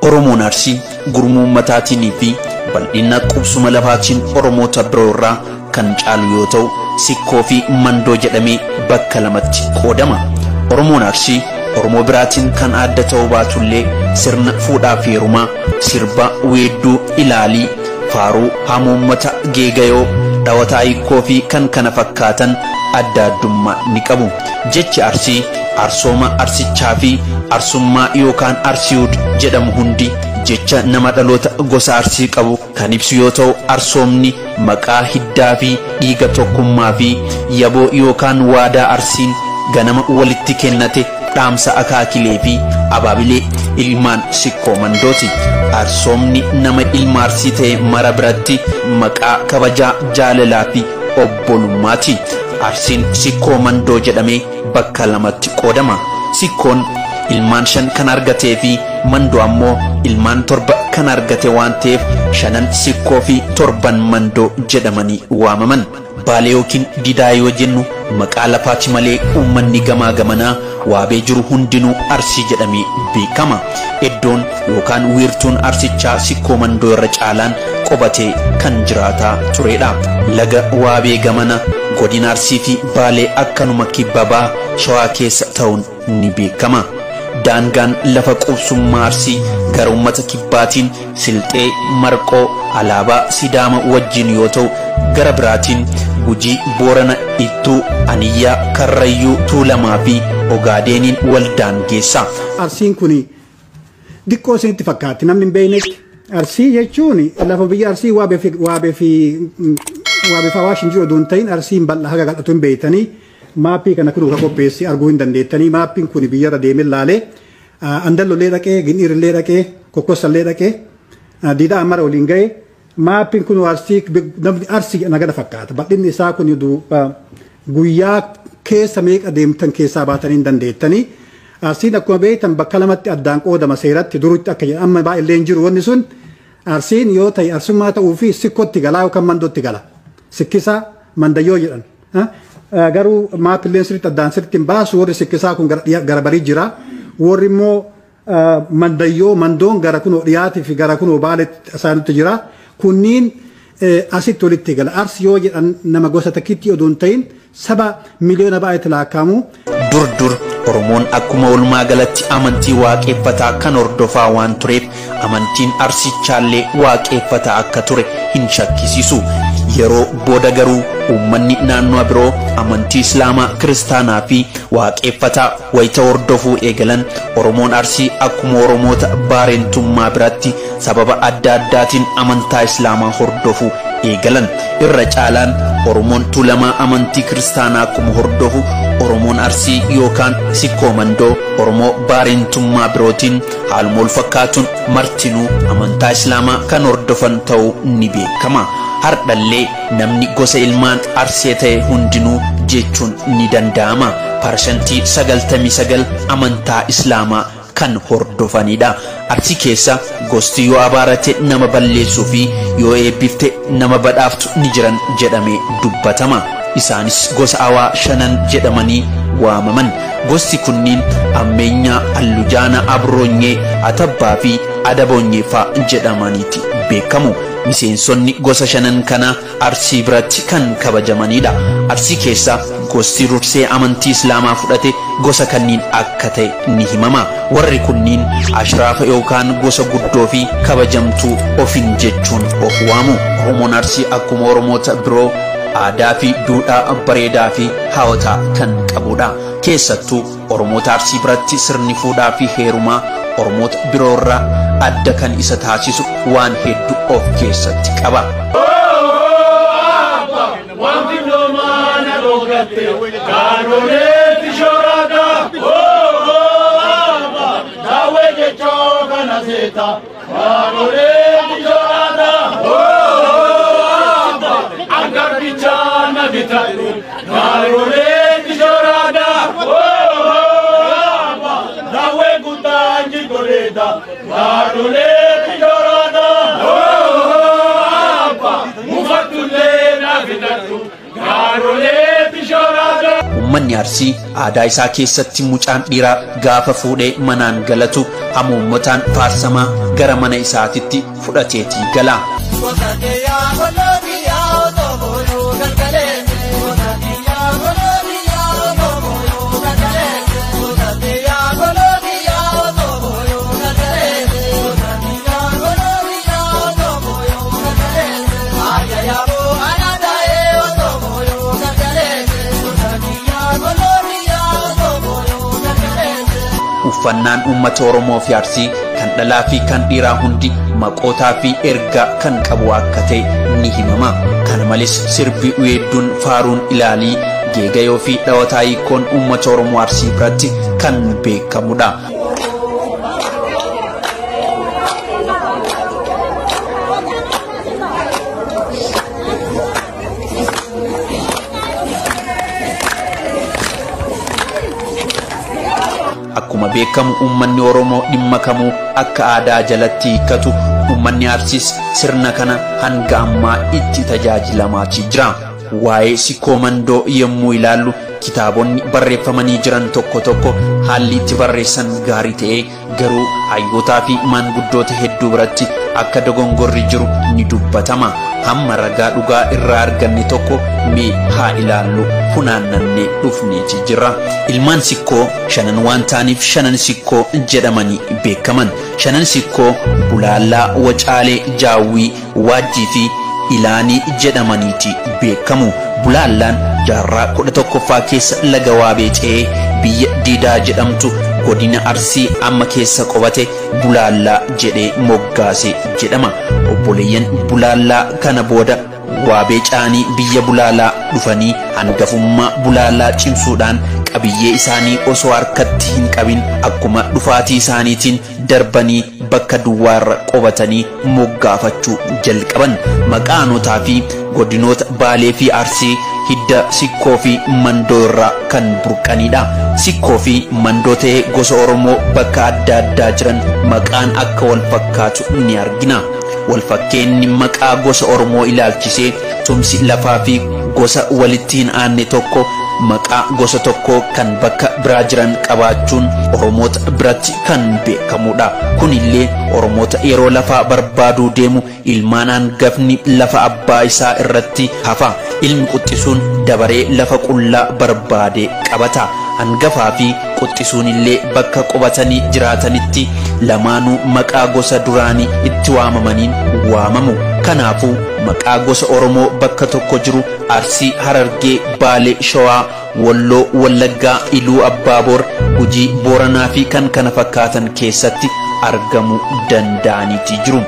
Oromoon Arsii gurmuu uummataatiin fi bal'ina qubsuma lafaatiin Oromoota biroorraa kan caalu yoo ta'u sikkoo fi mandoo jedhamee bakka lamatti qoodama. Oromoon Arsii Oromoo biraatiin kan adda ta'uu baatullee sirna fuudhaa fi heerumaa, sirba, weedduu, ilaalii, faaruu, hamuummata, geegayoo, dhawataa hiikoo fi kan kana fakkaatan adda addummaa ni qabu. Jechi Arsii arsooma arsichaa fi arsummaa yookaan arsiiwud jedhamu hundi jecha nama dhaloota gosa Arsii qabu kan ibsu yoo ta'u arsoomni maqaa hiddaa fi dhiiga tokkummaa fi yaboo yookaan waadaa Arsiin ganama walitti kennate dhaamsa akaakilee fi abaabilee ilmaan sikkoo mandooti. Arsoomni nama ilma Arsii ta'e mara biratti maqaa kabajaa, jaalalaa fi obbolummaati. Arsiin sikkoo mandoo jedhamee bakka lamatti qoodama. Sikkoon ilmaan 5 kan argatee fi mandoo ammoo ilmaan 7 kan argate waan ta'eef 5 sikkoo fi 7 mandoo jedhamanii waamaman. Baalee yookiin didaa yoo jennu maqaa lafaati malee uummanni gamaa gamanaa waabee jiru hundinuu Arsii jedhamee beekama. Iddoon yookaan wiirtuun Arsichaa sikkoo mandoo irra caalaan qobatee kan jiraataa turedha. Laga waabee gamana godina Arsii fi Baalee akkanuma kibba bahaa Shawaa keessa ta'uun ni beekama. Daangaan lafa qubsummaa Arsii gara uummata kibbaatiin Silxee, Marqoo, Alaabaa, Sidaama wajjin yoo ta'u gara biraatiin Gujii, Boorana, Ittuu, Aniyyaa, Karrayyuu, Tuulamaa fi Ogaadeeniin wal daangeessa. Arsiin kuni diqqoo isinitti fakkaatti namni hin beeknetti. Arsii jechuun lafa biyya Arsii waabee fi Awaash hin jiru oduun ta'in Arsiin bal'aa haga gadhatu hin beektanii maappii kana kun qopheessi arguu hin dandeettanii. Maappiin kun biyyarra deemee laalee Andallollee dhaqee, Ginniirillee dhaqee, Kokkossallee dhaqee, Diidaa Amara waliin ga'ee maappiin kun namni Arsii nagada fakkaata. Bal'inni isaa kun guyyaa keessa meeqa deemtan keessaa baatanii hin dandeettanii. Arsiin akkuma beektan bakka lamatti addaan qoodama seeratti durutti akka jedhan amma baay'illee hin jiru wanni sun. Arsiin yoo ta'e arsummaa ta'uu fi sikkootti galaa yookaan mandootti gala. Sikkisaa mandayyoo jedhan. Garuu maappilleen sirriitti addaan sirriitti hin baasu. Warri sikkisaa kun gara barii jira. Warri immoo mandayyoo mandoon gara kunoo dhiyaatii fi gara kunoo baaletti isaanitti jira. Kunniin asitti walitti gala. Arsi yoo jedhan nama gosa takkiitti oduun ta'in saba miliyoona baay'eetti laakkamu. Dur Oromoon akkuma walumaa galatti amantii waaqeffataa kan hordofaa waan tureef amantiin Arsichaallee waaqeffataa akka ture hin shakkisiisu. Yeroo booda garuu uummanni naannoo biroo amantii Islaamaa, Kiristaanaa fi waaqeffataa wayita hordofuu eegalan Oromoon Arsii akkuma Oromoota Baarentummaa biratti sababa adda addaatiin amantaa Islaamaa hordofuu eegalan. Irra caalaan Oromoon Tuulamaa amantii Kiristaanaa akkuma hordofu Oromoon Arsii yookaan sikkoo mandoo Oromoo Baarentummaa birootiin haaluma wal fakkaatuun martinuu amantaa Islaamaa kan hordofan ta'uu ni beekama. Hardhallee namni gosa ilmaan Arsii ta'e hundinuu jechuun ni danda'ama. Parsantii 99 amantaa Islaamaa kan hordofanidha. Arsii keessa gosti yoo abaarate nama balleessuu fi yoo eebbifte nama badhaaftu ni jiran jedhamee dubbatama. Isaanis gosa Awaa 5 jedhamanii waamaman. Gosti kunniin Ammeenyaa, Allujaana, Abroonyee, Atabbaa fi Adaboonyee fa'a jedhamaniiti beekamu. Miseensonni gosa 5 kana Arsii biratti kan kabajamanidha. Arsii keessa gosti Rursee amantii Islaamaa fudhate gosa kanniin akka ta'e ni himama. Warri kunniin ashraafa yookaan gosa guddoo fi kabajamtuu ofin jechuun of waamu. Oromoon Arsii akkuma Oromoota biroo aadaa fi duudhaa bareedaa fi hawwataa kan qabudha. Keessattuu Oromoota Arsii biratti sirni fuudhaa fi heerumaa Oromoota biroorraa adda kan isa taasisu waan hedduu of keessatti qaba. Uummanni Arsii aadaa isaa keessatti mucaan dhiiraa gaafa fuudhee manaan galatu hamuummataan faarsamaa gara mana isaatitti fudhateetii gala. Uffannaan uummata Oromoo fi Arsii kan dhalaa fi kan dhiiraa hundi maqootaa fi ergaa kan qabu akka ta'e ni himama. Kana malees sirbi weedduun faaruun ilaalii geegayoo fi dhawataa hiikoon uummata Oromoo Arsii biratti kan beekamudha. Akkuma beekamu uummanni Oromoo dhimma kamuu akka aadaa jalatti hiikkatu uummanni Arsiis sirna kana hanga ammaa itti tajaajilamaa jira. Waa'ee sikkoo mandoo yommuu ilaallu kitaabonni barreeffamanii jiran tokko tokko haalli itti barreessan gaarii ta'ee garuu hayyootaa fi maanguddoota hedduu biratti akka dogongorri jiru ni dubbatama. Hamma ragaa dhugaa irraa arganne tokko mee haa ilaallu funaannannee dhufneeti jirra. Ilmaan sikkoo shanan waan ta'aniif shanan sikkoo jedhamanii beekaman. Shanan sikkoo Bulaallaa, Wacaalee, Jaawwii, Waajjii fi Ilaanii jedhamaniiti beekamu. Bulaallaan jaarraa 11ffaa keessa laga Waabee ce'ee biyya Diidaa jedhamtu godina Arsii amma keessa qubate Bulaallaa jedhee moggaase jedhama. Obboleeyyan Bulaallaa kana booda Waabee caanii biyya Bulaalaa dhufanii hangafummaa Bulaalaa cimsuudhaan qabiyyee isaanii osoo harkatti hin qabin akkuma dhufaatii isaaniitiin darbanii bakka duwwaarra qubatanii moggaafachuu jalqaban. Maqaanotaa fi godinoota Baalee fi Arsii hidda sikkoo fi mandoo irraa kan burqanidha. Sikkoo fi mandoo ta'ee gosa Oromoo bakka adda addaa jiran maqaan akka wal fakkaatu ni argina. Walfakkeenni maqaa gosa Oromoo ilaalchisee tumsi lafaa fi gosa walitti hin aanne tokko maqaa gosa tokko kan bakka biraa jiran qabaachuun Oromoota biratti kan beekamudha. Kunillee Oromoota yeroo lafaa barbaaduu deemu ilmaan hangafni lafa abbaa isaa irratti hafa. Ilmi quxxisuun dabaree lafa qullaa barbaade qabata. Hangafaa fi quxxisuun illee bakka qubatanii jiraatanitti lamaanuu maqaa gosa duraanii itti waamamaniin waamamu. Kanaafuu maqaa gosa Oromoo bakka tokko jiru Arsii, Harargee, Baalee, Shawaa, Walloo, Wallaggaa, Iluu Abbaaboor, Gujii, Booranaa fi kan kana fakkaatan keessatti argamuu danda'aniiti jiru.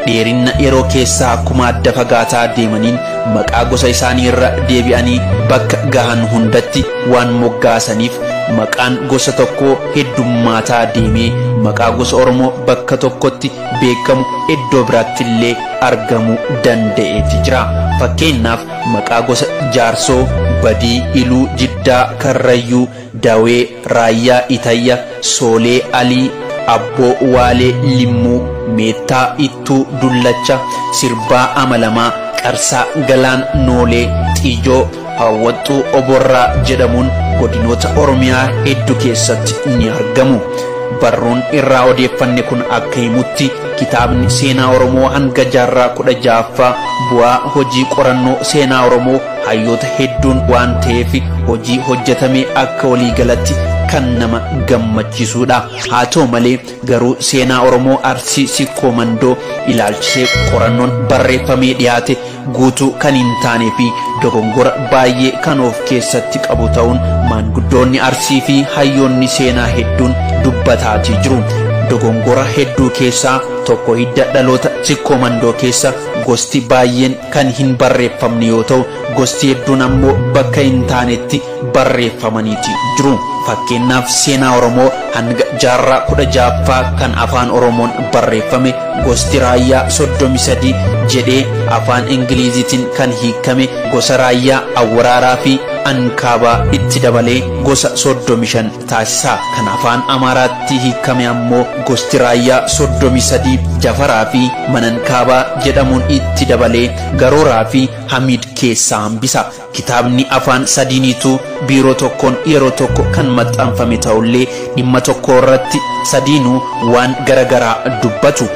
Dheerina yeroo keessaa akkuma adda fagaataa deemaniin maqaa gosa isaanii irra deebi'anii bakka gahan hundatti waan moggaasaniif maqaan gosa tokko heddummaataa deemee maqaa gosa Oromoo bakka tokkotti beekamu iddoo biraatti illee argamuu danda'eeti jira. Fakkeenyaaf maqaa gosa Jaarsoo, Badii, Iluu, Jiddaa, Karrayyuu, Dawee, Raayyaa, Itayya, Soolee, Alii, Abboo, Waalee, Limmuu, Meettaa, Ittuu, Dullacha, Sirbaa, Amalamaa, Qarsaa, Galaan, Noolee, Xiijoo, Hawwaxxuu, Oborraa jedhamuun godinoota Oromiyaa hedduu keessatti ni argamu. Barruun irraa odeeffanne kun akka himutti kitaabni seenaa Oromoo hanga jaarraa 16ffaa bu'aa hojii qorannoo seenaa Oromoo hayyoota hedduun waan ta'eef hojii hojjetame akka waliigalatti kan nama gammachiisudha. Haa ta'u malee garuu seenaa Oromoo Arsii sikkoo mandoo ilaalchisee qorannoon barreeffamee dhiyaate guutuu kan hin taanee fi dogongora baay'ee kan of keessatti qabu ta'uun maanguddoonni Arsii fi hayyoonni seenaa hedduun dubbataa jiru. Dogongora hedduu keessaa tokko hidda dhaloota sikkoo mandoo keessa gosti baay'een kan hin barreeffamne yoo ta'u gosti hedduun ammoo bakka hin taanetti barreeffamaniiti jiru. Fakkeenyaaf seenaa Oromoo hanga jaarraa 16ffaa kan afaan Oromoon barreeffame gosti Raayyaa 33 jedhee afaan Ingiliziitiin kan hiikame gosa raayyaa awwaraaraa fi ankaabaa itti dabalee gosa 35 taasisa. Kan afaan Amaaraatti hiikame ammoo gosti raayyaa 33 jafaraa fi manankaabaa jedhamuun itti dabalee garooraa fi hamiid keessaa hambisa. Kitaabni afaan sadiiniitu biiroo tokkoon yeroo tokko kan maxxanfame ta'ullee dhimma tokko irratti sadiinuu waan garagaraa dubbatu.